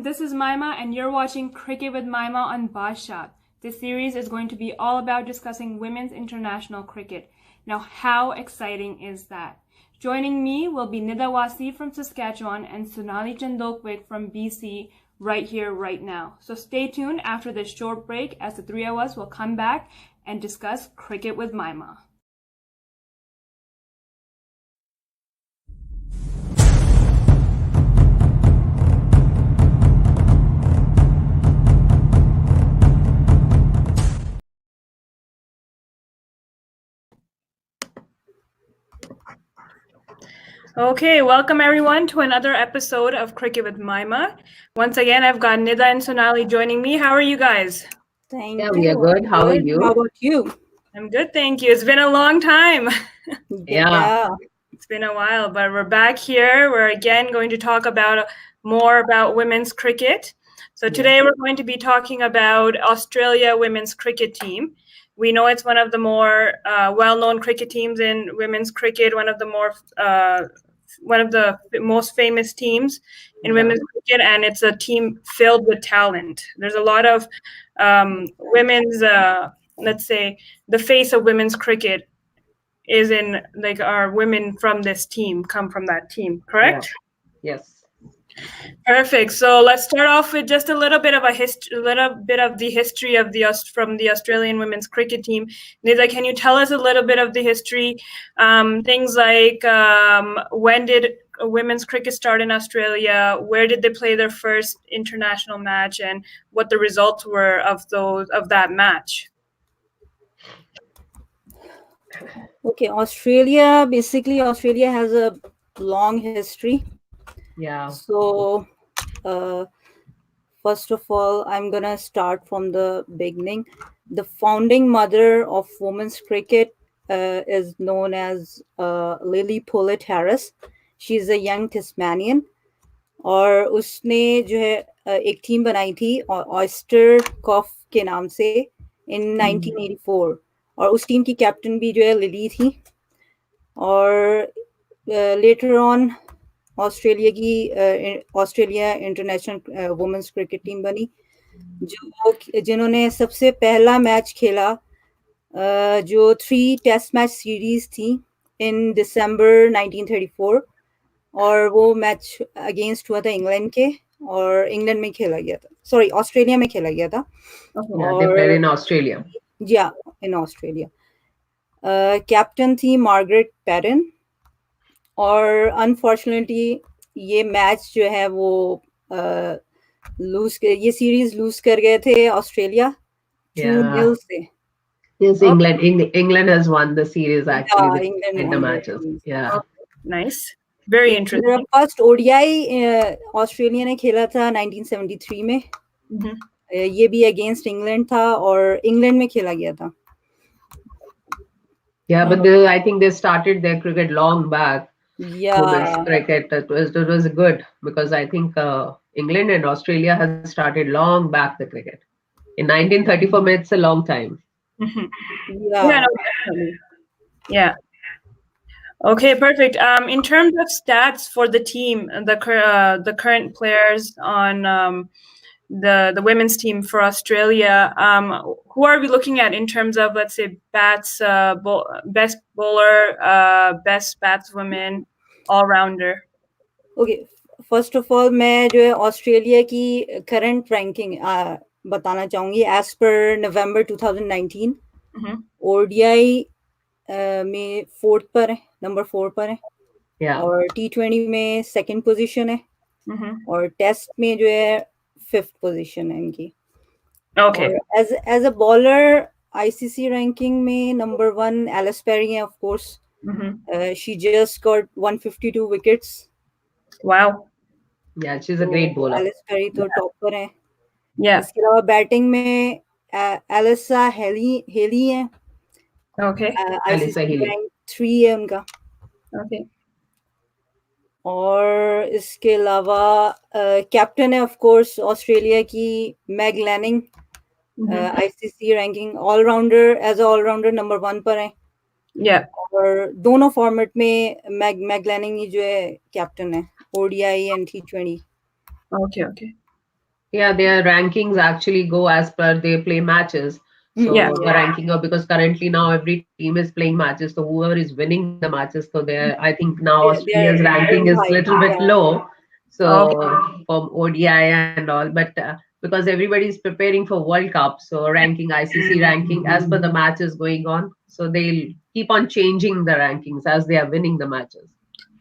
everyone, this is Maima and you're watching Cricket with Maima on BaatShaat. This series is going to be all about discussing women's international cricket. Now, how exciting is that? Joining me will be Nida Wasi from Saskatchewan and Sonali Chandokvik from BC right here, right now. So stay tuned after this short break as the three of us will come back and discuss Cricket with Maima. Okay, welcome everyone to another episode of Cricket with Maima. Once again, I've got Nida and Sonali joining me. How are you guys? Thank you. We are good. How are you? How about you? I'm good, thank you. It's been a long time. Yeah. It's been a while, but we're back here. We're again going to talk about more about women's cricket. So today we're going to be talking about Australia women's cricket team. We know it's one of the more well-known cricket teams in women's cricket, one of the most famous teams in women's cricket, and it's a team filled with talent. There's a lot of women's, let's say, the face of women's cricket is in like our women from this team come from that team, correct? Yeah. Yes. Perfect. So let's start off with just a little bit of the history of from the Australian women's cricket team. Nida, can you tell us a little bit of the history? Things like when did women's cricket start in Australia? Where did they play their first international match, and what the results were of that match? Okay, Australia has a long history. Yeah. So, first of all, I'm gonna start from the beginning. The founding mother of women's cricket is known as Lily Pullett Harris. She's a young Tasmanian. और उसने जो है एक team बनाई थी oyster कॉफ के नाम से इन 1984 और उस टीम की कैप्टन भी जो है लिली थी और later on Australia international women's cricket team बनी जिन्होंने सबसे पहला मैच खेला जो 3 टेस्ट मैच सीरीज थी इन दिसंबर 1934 और वो मैच अगेंस्ट हुआ था इंग्लैंड के और इंग्लैंड में खेला गया था सॉरी ऑस्ट्रेलिया में खेला गया था in Australia in Australia captain थी मार्गरेट पैटन और अनफॉर्चुनेटली ये मैच जो है वो ये सीरीज लूज कर गए थे ऑस्ट्रेलिया 2-0 से Yes, England has won the series actually in the matches. Yeah. Nice. Very interesting. First ODI Australia ने खेला था 1973 में ये भी अगेंस्ट इंग्लैंड था और इंग्लैंड में खेला गया था Yeah, but I think they started their cricket long back. Women's cricket it was good because I think England and Australia has started long back the cricket in 1934. It's a long time. Yeah. Okay, perfect. In terms of stats for the team, the current players on the women's team for Australia, who are we looking at in terms of, let's say, best bowler, best batswoman, all-rounder? Okay, first of all, मैं जो है Australia की current ranking बताना चाहूंगी as per November 2019. ODI में 4th पर है number 4 पर है और T20 में 2nd पोजीशन है और टेस्ट में जो है 5th पोजीशन है इनकी as a bowler ICC ranking में नंबर 1 एलिस पेरी है of course she just got 152 wickets wow yeah she is a great bowler Ellyse Perry तो टॉप पर है इसके अलावा बैटिंग में एलिसा हेली है आईसीसी रैंक 3 है उनका और इसके अलावा कैप्टन है ऑफ कोर्स ऑस्ट्रेलिया की Meg Lanning ICC ranking allrounder as a allrounder number 1 पर है और दोनों फॉर्मेट में मैग लैनिंग ही जो है कैप्टन है ODI and T20 okay Yeah, their rankings actually go as per they play matches. Yeah. So the ranking of, because currently now every team is playing matches, so whoever is winning the matches, so they I think now They Australia's are ranking very is high. little bit Yeah. low. Okay. So from ODI and all, but because everybody is preparing for World Cup, so ranking ICC ranking as per the matches going on, so they'll keep on changing the rankings as they are winning the matches.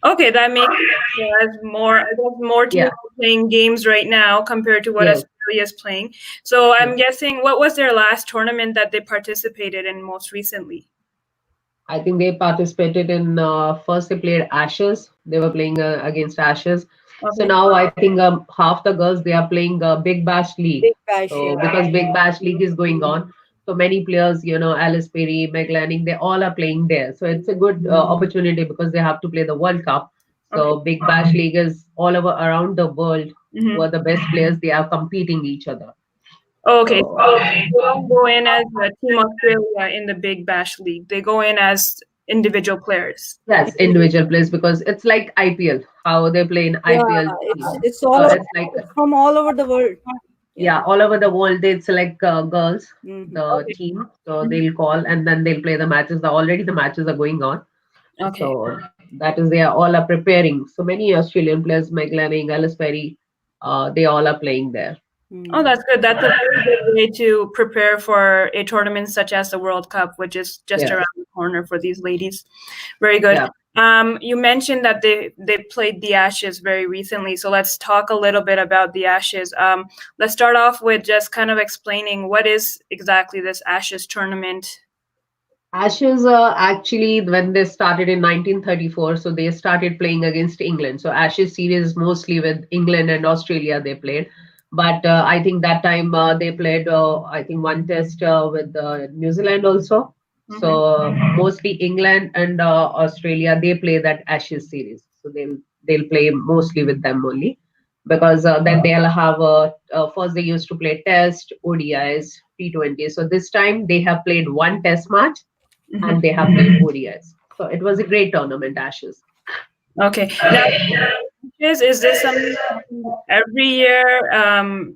Okay, that makes sense. As more, I guess more teams Yeah. are playing games right now compared to what Yes. Australia is playing. So I'm Yes. guessing, what was their last tournament that they participated in most recently? I think they participated in first they played Ashes. They were playing against Ashes. So Okay. now I think half the girls they are playing Big Bash League. Big Bash. So Yeah. because Big Bash League is going on, so many players, Alice Perry, Meg Lanning, they all are playing there. So it's a good opportunity because they have to play the World Cup. Okay. So Big Bash League is all over around the world. Who Mm-hmm. are the best players? They are competing each other. Okay, So so they don't go in as Team Australia in the Big Bash League. They go in as individual players. yes, individual players because it's like IPL, how they play in Yeah. IPL It's team. it's So all it's like, it's from all over the world. Yeah. yeah, all over the world they select girls, the Okay. team. So Mhm. they'll call and then they'll play the matches. Already the matches are going on. Okay. So that is they are all are preparing. So many Australian players, Meg Lanning, Alice Perry, they all are playing there. Oh, Mm. that's good. That's a very good way to prepare for a tournament such as the World Cup, which is just Yes. around the corner for these ladies. Very good. Yeah. You mentioned that they played the Ashes very recently, so let's talk a little bit about the Ashes. Let's start off with just kind of explaining what is exactly this Ashes tournament. Ashes actually when they started in 1934, so they started playing against England. So Ashes series mostly with England and Australia they played, but I think that time they played I think one test with New Zealand also. So Mm-hmm. mostly England and Australia they play that Ashes series. So they'll play mostly with them only because then they'll have first they used to play Test, ODIs, T20. So this time they have played one Test match and they have played ODIs. So it was a great tournament, Ashes. Okay. Now, is this something that happens every year?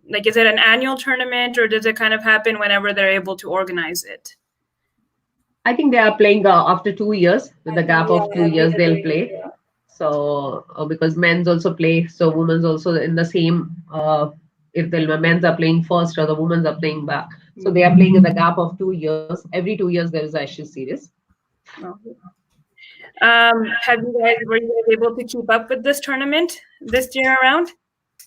Like, is it an annual tournament, or does it kind of happen whenever they're able to organize it? I think they are playing after 2 years. With I the think gap of two every years, year they'll they play. So because men's also play, so women's also in the same. If the men's are playing first or the women's are playing back, so they are playing in the gap of 2 years. Every 2 years there is Ashes series. Okay. Were you guys able to keep up with this tournament this year around?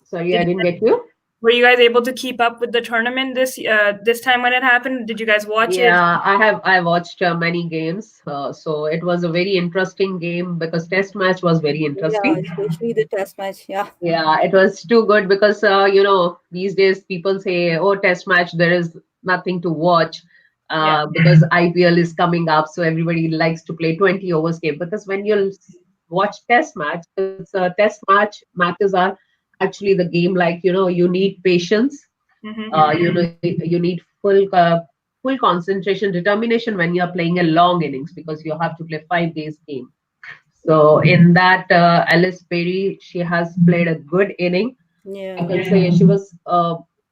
Sorry, Did I you didn't get you. Were you guys able to keep up with the tournament this time when it happened? Did you guys watch it? Yeah, I watched many games. So it was a very interesting game because Test match was very Yeah, interesting. especially the test match. Yeah. Yeah, it was too good because these days people say, "Oh, Test match, there is nothing to watch Yeah. because IPL is coming up, so everybody likes to play 20 overs game." Because when you watch Test match, it's Test matches are actually the game like you need patience, Mm-hmm. you need full concentration, determination when you are playing a long innings because you have to play 5 days game. So in that, Alice Perry, she has played a good inning. I Yeah. can say she was.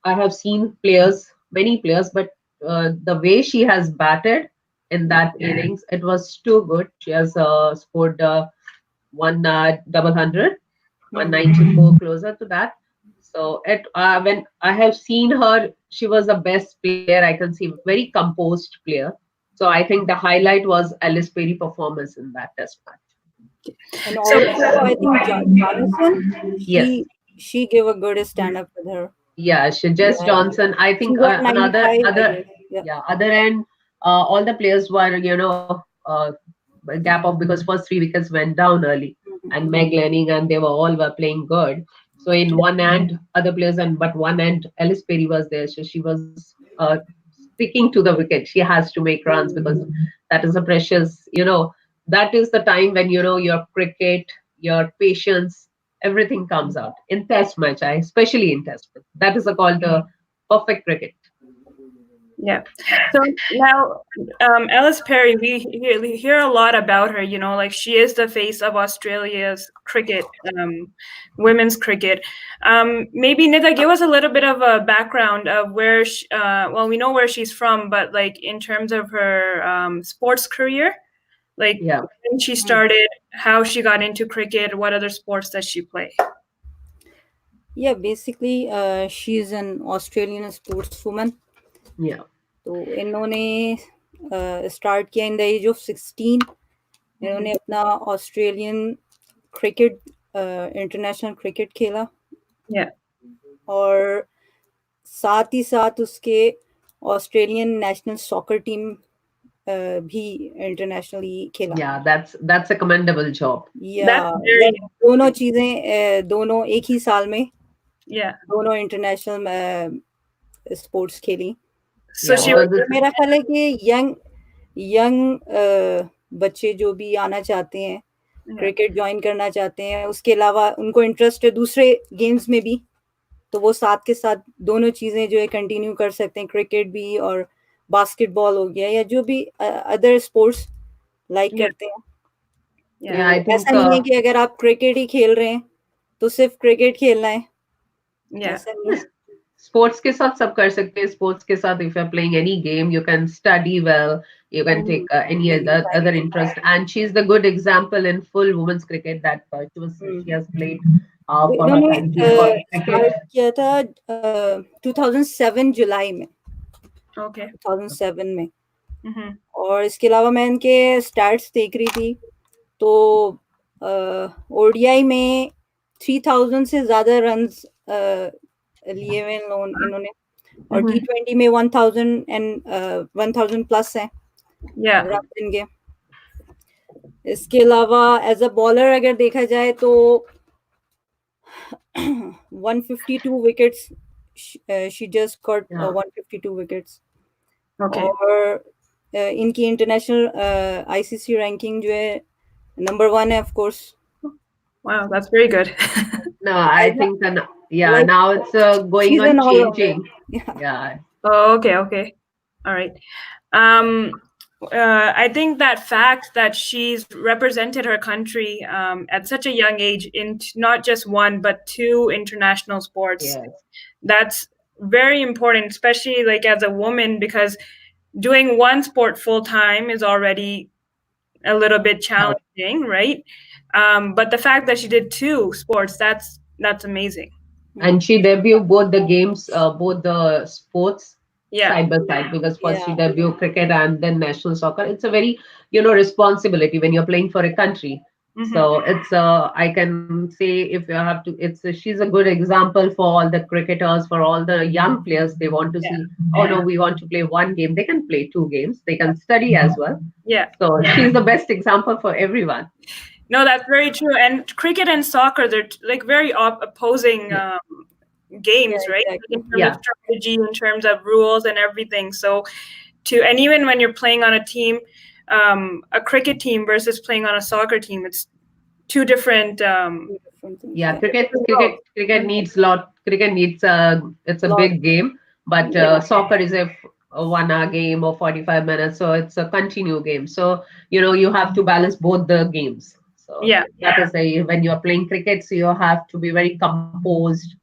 I have seen players, many players, but the way she has batted in that innings, it was too good. She has scored one double hundred, Mm-hmm. 194 closer to that. So when I have seen her, she was the best player I can see, very composed player. So I think the highlight was Alice Perry performance in that test match. And So also, I think Jonathan, Yes. she gave a good stand up with her. Yeah, Jess Yeah. Johnson. I She think got another 95, I other guess. Yeah. yeah other end, all the players were a gap of because first 3 wickets went down early, and Meg Lanning and they were playing good. So in one end, other players and but one end, Alice Perry was there, so she was sticking to the wicket. She has to make runs because that is a precious, that is the time when your cricket, your patience, everything comes out in test match. Especially in test match. That is called the perfect cricket. Yeah. So now, Alice Perry, we hear a lot about her. You know, like she is the face of Australia's cricket, women's cricket. Maybe Nita, give us a little bit of a background of where. Well, we know where she's from, but like in terms of her sports career, like when she started, how she got into cricket, what other sports does she play? Yeah, basically, she is an Australian sportswoman. Yeah. तो इन्होंने start किया in the age of 16. इन्होंने अपना Australian cricket international cricket खेला. Yeah. और साथ ही साथ उसके ऑस्ट्रेलियन नेशनल सॉकर टीम भी इंटरनेशनली खेला. Yeah, that's a commendable job. Yeah, दोनों चीजें दोनों एक ही साल में दोनों इंटरनेशनल स्पोर्ट्स खेली. So मेरा ख्याल है कि यंग बच्चे जो भी आना चाहते हैं, क्रिकेट ज्वाइन करना चाहते हैं, उसके अलावा उनको इंटरेस्ट है दूसरे गेम्स में भी, तो वो साथ के साथ दोनों चीजें जो है कंटिन्यू कर सकते हैं. क्रिकेट भी और बास्केटबॉल हो गया या जो भी अदर स्पोर्ट्स लाइक करते हैं. ऐसा नहीं है कि अगर आप क्रिकेट ही खेल रहे हैं तो सिर्फ क्रिकेट खेलना है. ऐसा नहीं. स्पोर्ट्स के साथ सब कर सकते हैं. स्पोर्ट्स के साथ if you're playing any game, you can study well, you can take any other interest, and she's the good example in full women's cricket that she has played for her country for cricket. किया था 2007 जुलाई में. Okay. 2007 में. और इसके अलावा मैं इनके stats देख रही थी तो ओडीआई में 3000 से ज्यादा रन्स लिए हुए इन्होंने, और T20 में 1000 प्लस है रन इनके. इसके अलावा एज अ बॉलर अगर देखा जाए तो 152 wickets, she just got 152 wickets. और इनकी इंटरनेशनल आईसीसी रैंकिंग जो है नंबर 1 है, of course. Wow, that's very good. No, I think now it's going on changing. Yeah. Oh, okay. All right. I think that fact that she's represented her country at such a young age in not just one but 2 international sports, that's very important, especially like as a woman, because doing one sport full time is already a little bit challenging, right? But the fact that she did 2 sports, that's amazing. And she debuted both the games, both the sports side by side, because first she debuted cricket and then national soccer. It's a very, responsibility when you're playing for a country. So it's I can say, if you have to, she's a good example for all the cricketers, for all the young players. They want to see, no, we want to play one game. They can play 2 games. They can study as well. So she's the best example for everyone. No, that's very true. And cricket and soccer, they're like very opposing games, right? Exactly. In terms of strategy, in terms of rules and everything. So and even when you're playing on a team, a cricket team versus playing on a soccer team, it's 2 different. Cricket needs lot. Cricket needs it's a big game, but soccer is a 1 hour game or 45 minutes, so it's a continue game. So you have to balance both the games. So that is when you're playing cricket, so you have to be very composed.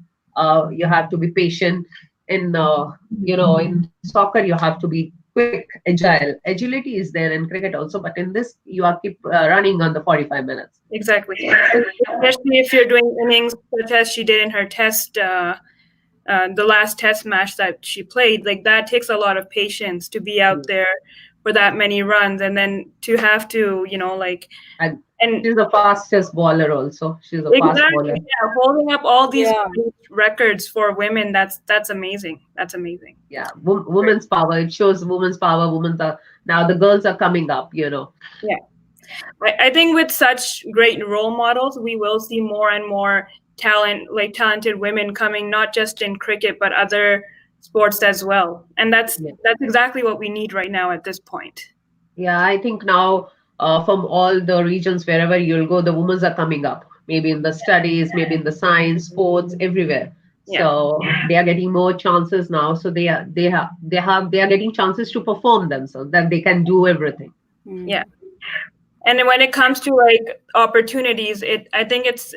You have to be patient. In in soccer, you have to be quick, agile. Agility is there in cricket also, but in this, you are keep running on the 45 minutes. Exactly. Especially if you're doing innings such as she did in her test, the last test match that she played, like that takes a lot of patience to be out there for that many runs, and then to have to, and she's the fastest bowler also. She's a fast bowler. Yeah, holding up all these records for women, that's amazing. That's amazing. Yeah, women's power. It shows women's power. Now the girls are coming up, Yeah. I think with such great role models, we will see more and more talented women coming, not just in cricket, but other sports as well. And that's exactly what we need right now at this point. Yeah, I think now from all the regions, wherever you'll go, the women are coming up. Maybe in the studies, maybe in the science, sports, everywhere. So they are getting more chances now. So they are getting chances to perform themselves, that they can do everything. Yeah. And when it comes to like opportunities, I think it's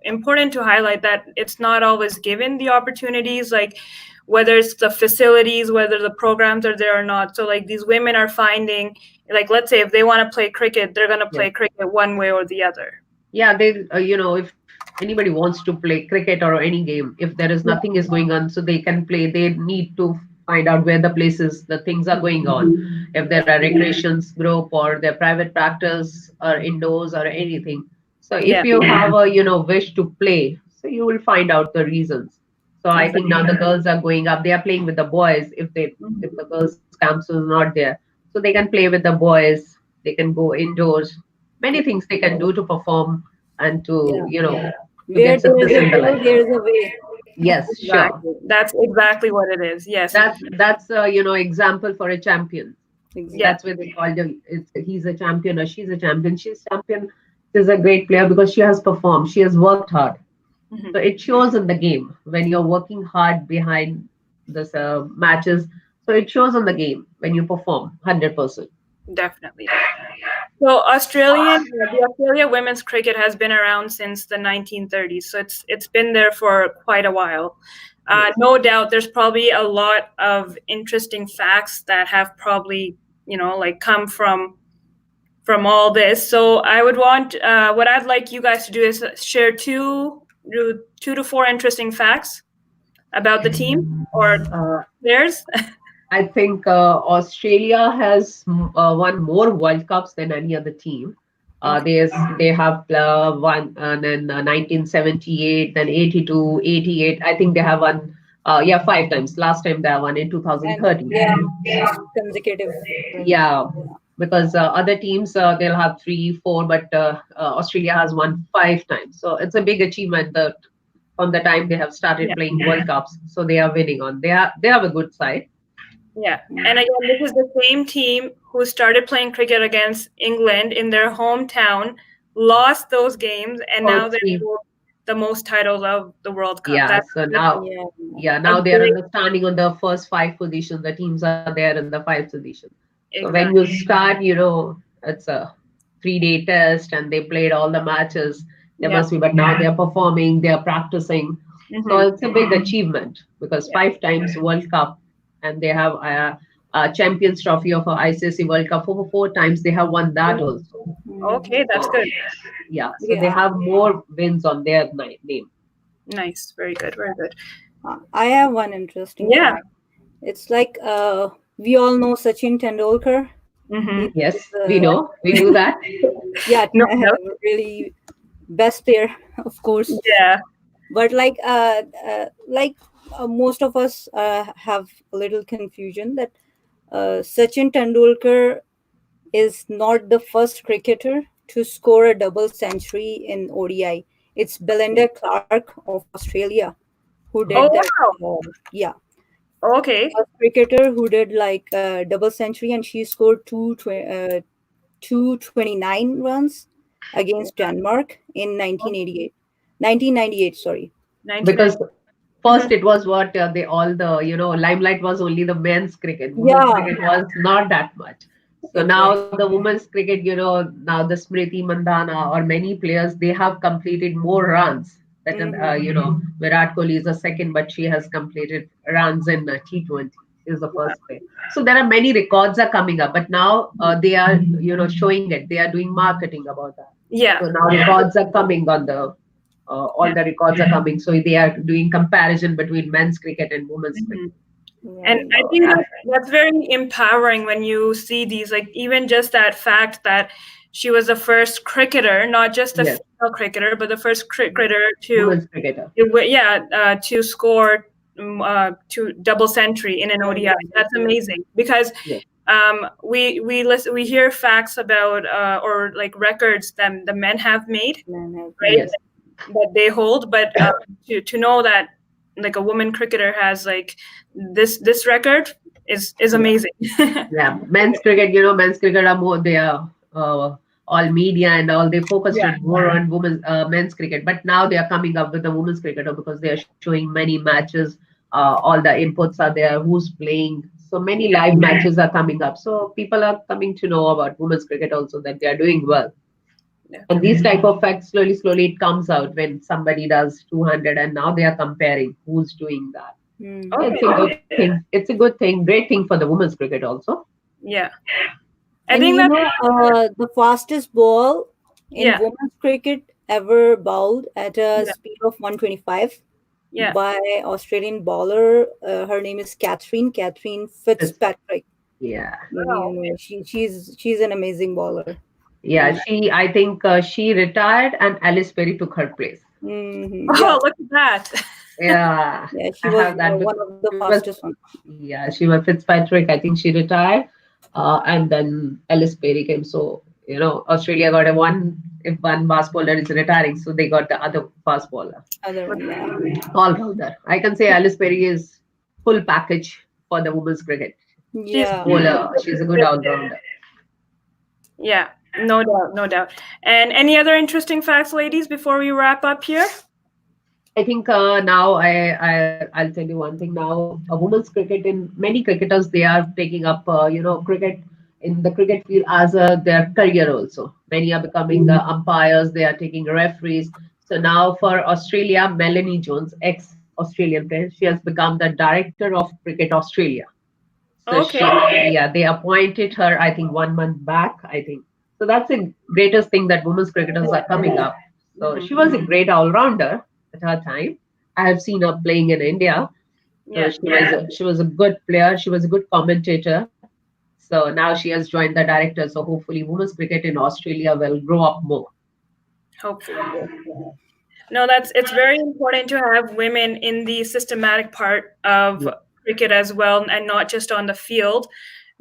important to highlight that it's not always given the opportunities, like whether it's the facilities, whether the programs are there or not. So like these women are finding, like, let's say if they want to play cricket, they're going to play cricket one way or the other. Yeah, they if anybody wants to play cricket or any game, if there is nothing is going on, so they can play. They need to find out where the places, the things are going on. If there are recreations group or their private practice or indoors or anything. So if you have a wish to play, so you will find out the reasons. So I think now the girls are going up. They are playing with the boys. If the girls' camps is not there, so they can play with the boys. They can go indoors. Many things they can do to perform and to to Where get success in the life. there is a way. Yes, sure. That's exactly what it is. Yes. That's example for a champion. Exactly. That's where they call him. He's a champion or she's a champion. She's champion. She's a great player because she has performed. She has worked hard. So it shows in the game when you're working hard behind this matches. So it shows on the game when you perform 100%. Definitely. So the Australia women's cricket has been around since the 1930s. So it's been there for quite a while. No doubt, there's probably a lot of interesting facts that have probably come from all this. So I would want what I'd like you guys to do is share two to four interesting facts about the team or players. I think Australia has won more World Cups than any other team. They have won in 1978, then 82, 88. I think they have won 5 times. Last time they won in 2013. Consecutive. Yeah, because other teams they'll have 3, 4, but Australia has won 5 times. So it's a big achievement that from the time they have started playing World Cups. So they are winning on. They have a good side. Yeah, and again, this is the same team who started playing cricket against England in their hometown, lost those games, and now they hold the most titles of the World Cup. Yeah, now they are standing on the first 5 positions. The teams are there in the 5th position. So when you start, it's a 3-day test, and they played all the matches. There must be, but now they are performing, they are practicing. So it's a big achievement because 5 times World Cup. And they have a Champions Trophy of ICC World Cup over 4 times. They have won that also. Okay, that's good. Yeah, so they have more wins on their name. Nice, very good, very good. I have one interesting fact. It's like we all know Sachin Tendulkar. Yes, we know. We do that. Yeah, really best player, of course. Yeah. But most of us have a little confusion that Sachin Tendulkar is not the first cricketer to score a double century in ODI. It's Belinda Clark of Australia who did that. Wow. Yeah. Okay. A cricketer who did like a double century, and she scored 229 runs against Denmark in 1998. Sorry. Because first it was what limelight was only the men's cricket. Women's cricket was not that much. So now the women's cricket, now the Smriti Mandhana or many players, they have completed more runs. That Virat Kohli is a second, but she has completed runs in T20. Is the first player. So there are many records are coming up, but now they are showing it. They are doing marketing about that. Yeah. So now records are coming on the. All the records are coming, so they are doing comparison between men's cricket and women's cricket. And I think that's very empowering when you see these, like even just that fact that she was the first cricketer, not just a female cricketer, but the first cricketer to score to double century in an ODI. That's amazing because we hear facts about or like records that the men have made, right? That they hold, but to know that like a woman cricketer has like this record is amazing. Yeah, men's cricket, men's cricket are more, they are all media and all, they focused on more on men's cricket. But now they are coming up with the women's cricketer because they are showing many matches. All the inputs are there, who's playing. So many live matches are coming up. So people are coming to know about women's cricket also, that they are doing well. And these type of facts, slowly it comes out when somebody does 200 and now they are comparing who's doing that. It's a good thing. It's a good thing, great thing for the women's cricket also. Yeah. I think the fastest ball in women's cricket ever bowled at a speed of 125 by Australian bowler. Her name is Catherine Fitzpatrick. Yeah. She's an amazing bowler. Yeah, I think she retired and Alice Perry took her place. Oh, look at that. Yeah. Yeah, she was one of the fastest ones. Yeah, she was Fitzpatrick. I think she retired. And then Alice Perry came. So, Australia got if one fast bowler is retiring, so they got the other fast bowler. All rounder. I can say Alice Perry is full package for the women's cricket. Yeah. She's a good all-rounder. Yeah, no doubt. And any other interesting facts, ladies, before we wrap up here? I think now I'll tell you one thing. Now, women's cricket, in many cricketers, they are taking up cricket in the cricket field as their career also. Many are becoming the umpires. They are taking referees. So now for Australia, Melanie Jones, ex-Australian player, she has become the director of Cricket Australia. So they appointed her, I think, 1 month back, I think. So that's the greatest thing, that women's cricketers are coming up. So she was a great all-rounder at her time. I have seen her playing in India. So she was a good player. She was a good commentator. So now she has joined the director. So hopefully women's cricket in Australia will grow up more. Hopefully. No, it's very important to have women in the systematic part of cricket as well, and not just on the field,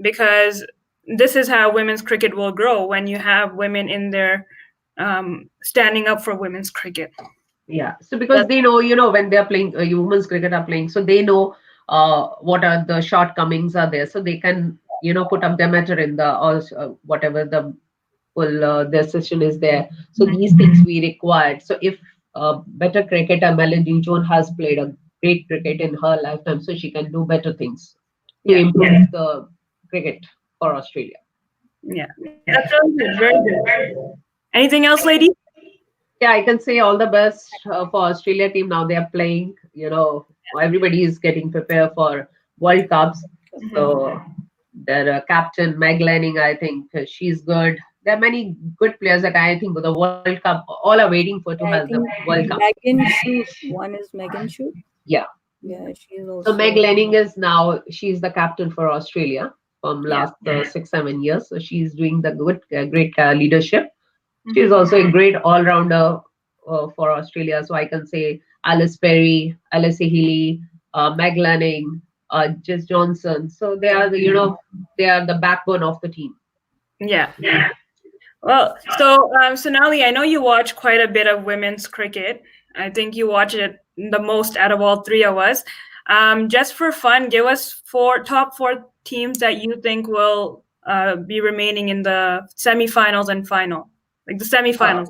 because this is how women's cricket will grow, when you have women in there standing up for women's cricket. Yeah. So because they know, when they're playing, women's cricket are playing, so they know what are the shortcomings are there. So they can, put up their matter in the, whatever the their session is there. So these things we required. So if better cricketer Melanie Jones has played a great cricket in her lifetime, so she can do better things to improve the cricket for Australia. Yeah, that's really good. Very good. Anything else, ladies? Yeah, I can say all the best for Australia team. Now they are playing. Everybody is getting prepared for World Cups. So their captain Meg Lanning, I think she's good. There are many good players that I think the World Cup, all are waiting for to have the World Cup. Megan Shoot. One is Megan Shoot. Yeah. Yeah, she's also. So Meg Lanning she's the captain for Australia from last 6-7 years. So she's doing the great leadership. She's also a great all-rounder for Australia. So I can say Alice Perry, Alice Healy, Meg Lanning, Jess Johnson. So they are the backbone of the team. Yeah. Well, so Sonali, I know you watch quite a bit of women's cricket. I think you watch it the most out of all three of us. Just for fun, give us top four teams that you think will be remaining in the semifinals and final, like the semifinals.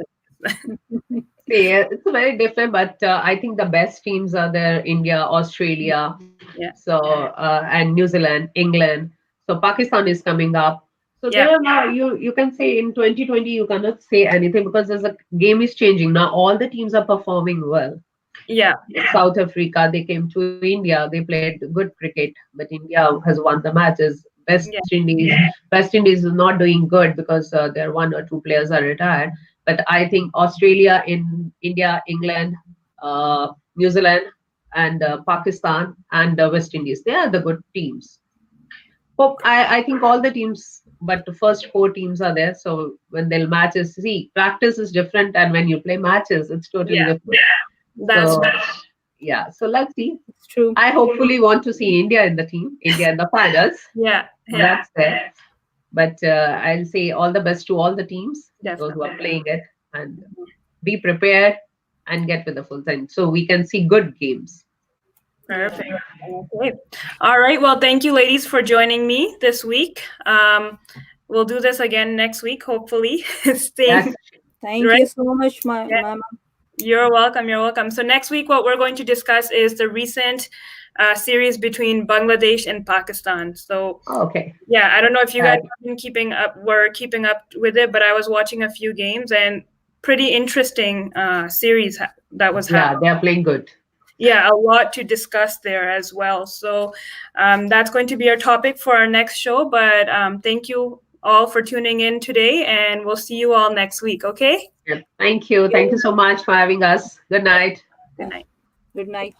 Yeah, it's very different, but I think the best teams are there: India, Australia, so and New Zealand, England. So Pakistan is coming up. So there are now, you can say in 2020 you cannot say anything because there's a game is changing now. All the teams are performing well. Yeah. South Africa, they came to India, they played good cricket, but India has won the matches. West Indies is not doing good because their 1 or 2 players are retired. But I think Australia, India, England, New Zealand, and Pakistan and West Indies, they are the good teams. I think all the teams, but the first 4 teams are there. So when they'll matches, practice is different, and when you play matches, it's totally different. So let's see. It's true. I hopefully want to see India in the team, India in the finals. That's there. But I'll say all the best to all the teams, those who are playing it, and be prepared and get with the full time so we can see good games. Perfect. Okay. All right. Well, thank you, ladies, for joining me this week. we'll do this again next week, hopefully. Yes. Thank you so much, Mama. You're welcome. You're welcome. So next week, what we're going to discuss is the recent series between Bangladesh and Pakistan. So, okay. Yeah, I don't know if you guys have been keeping up with it, but I was watching a few games and pretty interesting series that was happening. Yeah, they're playing good. Yeah, a lot to discuss there as well. So that's going to be our topic for our next show. But thank you all for tuning in today, and we'll see you all next week. Okay? Yeah, thank you. Thank you so much for having us. Good night. Good night. Good night.